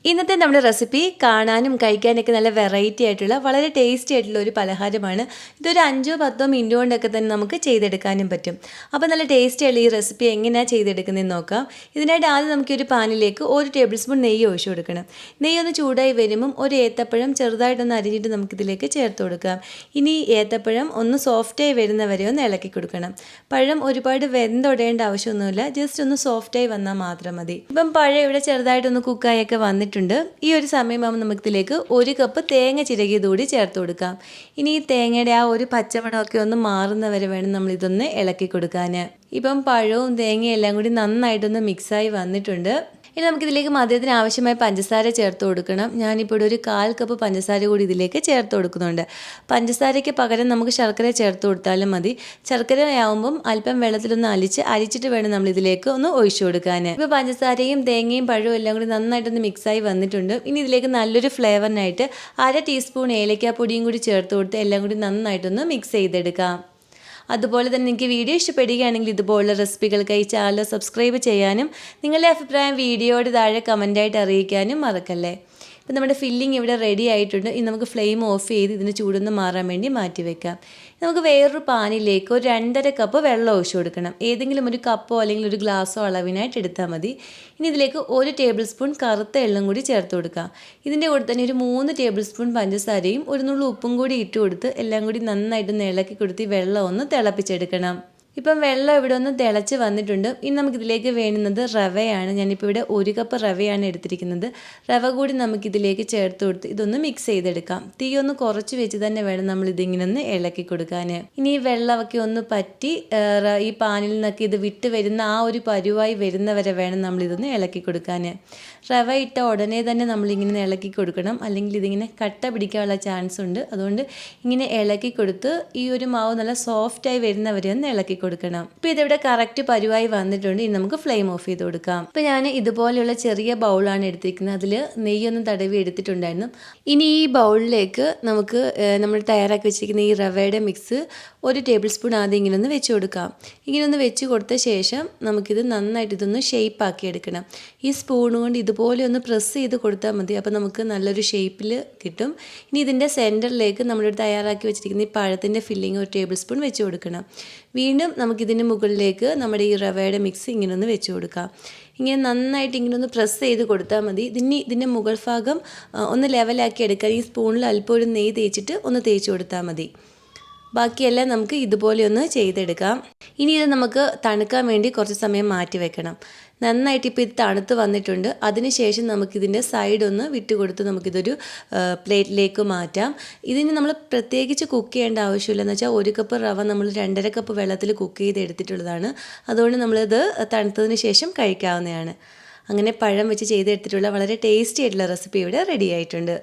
ഇന്നത്തെ നമ്മുടെ റെസിപ്പി കാണാനും കഴിക്കാനൊക്കെ നല്ല വെറൈറ്റി ആയിട്ടുള്ള വളരെ ടേസ്റ്റി ആയിട്ടുള്ള ഒരു പലഹാരമാണ്. ഇതൊരു 5-10 മിനിറ്റ് കൊണ്ടൊക്കെ തന്നെ നമുക്ക് ചെയ്തെടുക്കാനും പറ്റും. അപ്പോൾ നല്ല ടേസ്റ്റി ആയിട്ടുള്ള ഈ റെസിപ്പി എങ്ങനെയാണ് ചെയ്തെടുക്കുന്നതെന്ന് നോക്കാം. ഇതിനായിട്ട് ആദ്യം നമുക്കൊരു പാനിലേക്ക് 1 ടേബിൾ സ്പൂൺ നെയ്യ് ഒഴിച്ചു കൊടുക്കണം. നെയ്യ് ഒന്ന് ചൂടായി വരുമ്പം ഒരു ഏത്തപ്പഴം ചെറുതായിട്ടൊന്ന് അരിഞ്ഞിട്ട് നമുക്കിതിലേക്ക് ചേർത്ത് കൊടുക്കാം. ഇനി ഏത്തപ്പഴം ഒന്ന് സോഫ്റ്റായി വരുന്നവരെ ഒന്ന് ഇളക്കി കൊടുക്കണം. പഴം ഒരുപാട് വെന്തൊടേണ്ട ആവശ്യമൊന്നുമില്ല, ജസ്റ്റ് ഒന്ന് സോഫ്റ്റായി വന്നാൽ മാത്രം മതി. ഇപ്പം പഴം ഇവിടെ ചെറുതായിട്ടൊന്ന് കുക്കായൊക്കെ വന്നിട്ടുണ്ട്. ഈ ഒരു സമയമാകുമ്പോൾ നമുക്കിതിലേക്ക് 1 കപ്പ് തേങ്ങ ചിരകിയത് കൂടി ചേർത്ത് കൊടുക്കാം. ഇനി ഈ തേങ്ങയുടെ ആ ഒരു പച്ചമണമൊക്കെ ഒന്ന് മാറുന്നവരെ വേണം നമ്മളിതൊന്ന് ഇളക്കി കൊടുക്കാൻ. ഇപ്പം പഴവും തേങ്ങയും എല്ലാം കൂടി നന്നായിട്ടൊന്ന് മിക്സായി വന്നിട്ടുണ്ട്. ഇനി നമുക്കിതിലേക്ക് മധുരത്തിന് ആവശ്യമായ പഞ്ചസാര ചേർത്ത് കൊടുക്കണം. ഞാനിപ്പോൾ ഒരു 1/4 കപ്പ് പഞ്ചസാര കൂടി ഇതിലേക്ക് ചേർത്ത് കൊടുക്കുന്നുണ്ട്. പഞ്ചസാരയ്ക്ക് പകരം നമുക്ക് ശർക്കര ചേർത്ത് കൊടുത്താലും മതി. ശർക്കരയാവുമ്പം അല്പം വെള്ളത്തിലൊന്ന് അരിച്ചിട്ട് വേണം നമ്മളിതിലേക്ക് ഒന്ന് ഒഴിച്ചു കൊടുക്കാൻ. ഇപ്പോൾ പഞ്ചസാരയും തേങ്ങയും പഴവും എല്ലാം കൂടി നന്നായിട്ടൊന്ന് മിക്സായി വന്നിട്ടുണ്ട്. ഇനി ഇതിലേക്ക് നല്ലൊരു ഫ്ലേവറിനായിട്ട് 1/2 ടീസ്പൂൺ ഏലക്കാപ്പൊടിയും കൂടി ചേർത്ത് കൊടുത്ത് എല്ലാം കൂടി നന്നായിട്ടൊന്ന് മിക്സ് ചെയ്തെടുക്കാം. അതുപോലെ തന്നെ നിങ്ങൾക്ക് വീഡിയോ ഇഷ്ടപ്പെടുകയാണെങ്കിൽ ഇതുപോലുള്ള റെസിപ്പികൾക്കായി ചാനൽ സബ്സ്ക്രൈബ് ചെയ്യാനും നിങ്ങളുടെ അഭിപ്രായം വീഡിയോയുടെ താഴെ കമൻറ്റായിട്ട് അറിയിക്കാനും മറക്കല്ലേ. ഇപ്പം നമ്മുടെ ഫില്ലിംഗ് ഇവിടെ റെഡി ആയിട്ടുണ്ട്. ഇനി നമുക്ക് ഫ്ലെയിം ഓഫ് ചെയ്ത് ഇതിന് ചൂടൊന്ന് മാറാൻ വേണ്ടി മാറ്റി വെക്കാം. നമുക്ക് വേറൊരു പാനിലേക്ക് ഒരു 2.5 കപ്പ് വെള്ളം ഒഴിച്ചു കൊടുക്കണം. ഏതെങ്കിലും ഒരു കപ്പോ അല്ലെങ്കിൽ ഒരു ഗ്ലാസ്സോ അളവിനായിട്ട് എടുത്താൽ മതി. ഇനി ഇതിലേക്ക് 1 ടേബിൾ സ്പൂൺ കറുത്ത എള്ളും കൂടി ചേർത്ത് കൊടുക്കാം. ഇതിൻ്റെ കൂടെ തന്നെ ഒരു 3 ടേബിൾ സ്പൂൺ പഞ്ചസാരയും ഒരു നുള്ളു ഉപ്പും കൂടി ഇട്ട് കൊടുത്ത് എല്ലാം കൂടി നന്നായിട്ടൊന്ന് ഇളക്കി കൊടുത്ത് വെള്ളം ഒന്ന് തിളപ്പിച്ചെടുക്കണം. ഇപ്പം വെള്ളം ഇവിടെ ഒന്ന് തിളച്ച് വന്നിട്ടുണ്ട്. ഇനി നമുക്കിതിലേക്ക് വേണ്ടുന്നത് റവയാണ്. ഞാനിപ്പോൾ ഇവിടെ 1 കപ്പ് റവയാണ് എടുത്തിരിക്കുന്നത്. റവ കൂടി നമുക്കിതിലേക്ക് ചേർത്ത് കൊടുത്ത് ഇതൊന്ന് മിക്സ് ചെയ്തെടുക്കാം. തീ ഒന്ന് കുറച്ച് വെച്ച് തന്നെ വേണം നമ്മളിതിങ്ങനെ ഒന്ന് ഇളക്കി കൊടുക്കാൻ. ഇനി ഈ വെള്ളമൊക്കെ ഒന്ന് പറ്റി ഈ പാനിൽ നിന്നൊക്കെ ഇത് വിട്ട് വരുന്ന ആ ഒരു പരുവായി വരുന്നവരെ വേണം നമ്മളിതൊന്ന് ഇളക്കി കൊടുക്കാൻ. റവ ഇട്ട ഉടനെ തന്നെ നമ്മളിങ്ങനെ ഇളക്കി കൊടുക്കണം, അല്ലെങ്കിൽ ഇതിങ്ങനെ കട്ട പിടിക്കാനുള്ള ചാൻസ് ഉണ്ട്. അതുകൊണ്ട് ഇങ്ങനെ ഇളക്കി കൊടുത്ത് ഈ ഒരു മാവ് നല്ല സോഫ്റ്റായി വരുന്നവരെ ഒന്ന് ഇളക്കി കൊടുക്കണം. ഇപ്പോൾ ഇതിവിടെ കറക്റ്റ് പരുവായി വന്നിട്ടുണ്ട്. ഇനി നമുക്ക് ഫ്ലെയിം ഓഫ് ചെയ്ത് കൊടുക്കാം. ഇപ്പോൾ ഞാൻ ഇതുപോലെയുള്ള ചെറിയ ബൗളാണ് എടുത്തിരിക്കുന്നത്. അതിൽ നെയ്യൊന്നും തടവി എടുത്തിട്ടുണ്ടായിരുന്നു. ഇനി ഈ ബൗളിലേക്ക് നമുക്ക് നമ്മൾ തയ്യാറാക്കി വെച്ചിരിക്കുന്ന ഈ റവയുടെ മിക്സ് 1 ടേബിൾ സ്പൂൺ ആദ്യം ഇങ്ങനെ ഒന്ന് വെച്ച് കൊടുക്കാം. ഇങ്ങനെ ഒന്ന് വെച്ച് കൊടുത്ത ശേഷം നമുക്കിത് നന്നായിട്ട് ഇതൊന്ന് ഷേപ്പ് ആക്കി എടുക്കണം. ഈ സ്പൂൺ കൊണ്ട് ഇതുപോലെ ഒന്ന് പ്രസ് ചെയ്ത് കൊടുത്താൽ മതി. അപ്പോൾ നമുക്ക് നല്ലൊരു ഷേപ്പിൽ കിട്ടും. ഇനി ഇതിൻ്റെ സെൻറ്ററിലേക്ക് നമ്മളിവിടെ തയ്യാറാക്കി വെച്ചിരിക്കുന്ന ഈ പഴത്തിൻ്റെ ഫില്ലിങ് 1 ടേബിൾ സ്പൂൺ വെച്ച് കൊടുക്കണം. വീണ്ടും നമുക്കിതിന് മുകളിലേക്ക് നമ്മുടെ ഈ റവയുടെ മിക്സ് ഇങ്ങനെ ഒന്ന് വെച്ച് കൊടുക്കാം. ഇങ്ങനെ നന്നായിട്ട് ഇങ്ങനെ ഒന്ന് പ്രസ് ചെയ്ത് കൊടുത്താൽ മതി. ഇതിൻ്റെ മുകൾ ഭാഗം ഒന്ന് ലെവലാക്കി എടുക്കാൻ ഈ സ്പൂണിൽ അല്പം ഒരു നെയ്യ് തേച്ചിട്ട് ഒന്ന് തേച്ച് കൊടുത്താൽ മതി. ബാക്കിയെല്ലാം നമുക്ക് ഇതുപോലെ ഒന്ന് ചെയ്തെടുക്കാം. ഇനി ഇത് നമുക്ക് തണുക്കാൻ വേണ്ടി കുറച്ച് സമയം മാറ്റി വെക്കണം. നന്നായിട്ട് ഇപ്പോൾ ഇത് തണുത്ത് വന്നിട്ടുണ്ട്. അതിനുശേഷം നമുക്കിതിൻ്റെ സൈഡൊന്ന് വിട്ടുകൊടുത്ത് നമുക്കിതൊരു പ്ലേറ്റിലേക്ക് മാറ്റാം. ഇതിന് നമ്മൾ പ്രത്യേകിച്ച് കുക്ക് ചെയ്യേണ്ട ആവശ്യമില്ല. എന്ന് വെച്ചാൽ 1 കപ്പ് റവ നമ്മൾ 2.5 കപ്പ് വെള്ളത്തിൽ കുക്ക് ചെയ്ത് എടുത്തിട്ടുള്ളതാണ്. അതുകൊണ്ട് നമ്മളിത് തണുത്തതിന് ശേഷം കഴിക്കാവുന്നതാണ്. അങ്ങനെ പഴം വെച്ച് ചെയ്തെടുത്തിട്ടുള്ള വളരെ ടേസ്റ്റി ആയിട്ടുള്ള റെസിപ്പി ഇവിടെ റെഡി ആയിട്ടുണ്ട്.